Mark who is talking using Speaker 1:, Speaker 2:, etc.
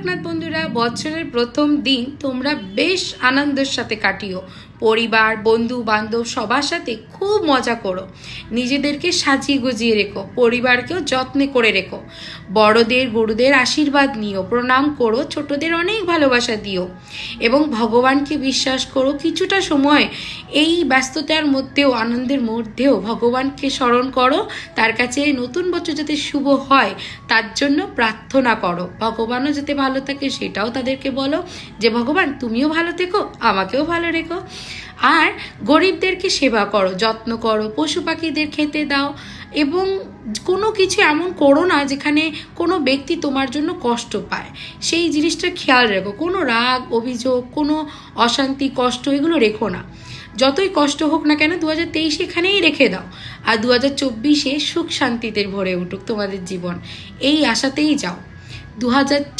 Speaker 1: লোকনাথ বন্ধুরা, বছরের প্রথম দিন তোমরা বেশ আনন্দের সাথে কাটিও। পরিবার, বন্ধু বান্ধব সবার সাথে খুব মজা করো। নিজেদেরকে সাজিয়ে গুজিয়ে রেখো, পরিবারকেও যত্নে করে রেখো। বড়দের গুরুদের আশীর্বাদ নিও, প্রণাম করো, ছোটদের অনেক ভালোবাসা দিও এবং ভগবানকে বিশ্বাস করো। কিছুটা সময় এই ব্যস্ততার মধ্যেও, আনন্দের মধ্যেও ভগবানকে স্মরণ করো। তার কাছে নতুন বছর যাতে শুভ হয় তার জন্য প্রার্থনা করো। ভগবানও যাতে ভালো থাকে সেটাও তাদেরকে বলো যে ভগবান তুমিও ভালো থেকো, আমাকেও ভালো রেখো। আর গরিবদেরকে সেবা করো, যত্ন করো, পশু পাখিদের খেতে দাও এবং কোনো কিছু এমন করো না যেখানে কোনো ব্যক্তি তোমার জন্য কষ্ট পায়, সেই জিনিসটা খেয়াল রেখো। কোনো রাগ, অভিযোগ, কোনো অশান্তি, কষ্ট এগুলো রেখো না। যতই কষ্ট হোক না কেন 2023 এখানেই রেখে দাও, আর 2024 সুখ শান্তিতে ভরে উঠুক তোমাদের জীবন, এই আশাতেই যাও।